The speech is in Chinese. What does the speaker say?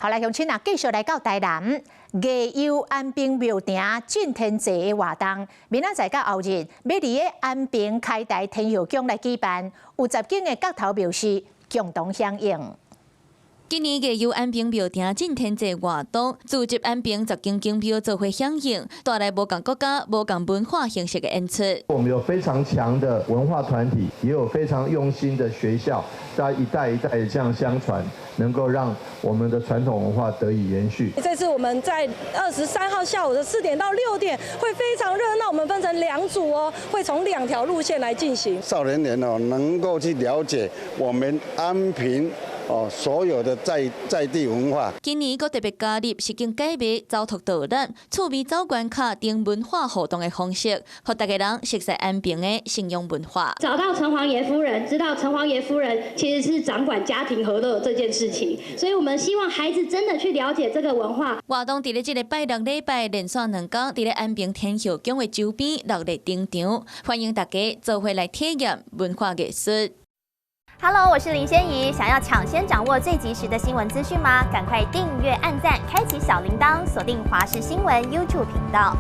好來，鄉親啊，繼續來到台南藝遊安平廟埕進天節活動，明仔載到後日，要佇個安平開台天後宮來舉辦，有10間的角頭廟宇共同響應。今年藝遊安平廟埕進天節活動，組織安平10間宮廟做伙響應，帶來無同國家、無同文化形式的演出。我們有非常強的文化團體，也有非常用心的學校，在一代一代的這樣相傳，能夠讓我們的傳統文化得以延續。這次我們在23號下午的4點到6點會非常熱鬧，我們分成2組哦，會從2條路線來進行。少年人哦，能夠去了解我們安平所有的在地文化。今年佫特別加入實景解謎、走讀導覽、趣味走關卡等文化活動的方式，讓大家人熟悉安平的信仰文化。找到城隍爺夫人，知道城隍爺夫人其實是掌管家庭和樂這件事情，所以我們希望孩子真的去了解這個文化。活動佇咧這個拜6禮拜連續2天，佇咧安平天後宮的周邊熱烈登場，歡迎大家做伙來體驗文化藝術。Hello， 我是林仙怡。想要搶先掌握最及時的新聞資訊嗎？趕快訂閱、按讚、開啟小鈴鐺，鎖定華視新聞 YouTube 頻道。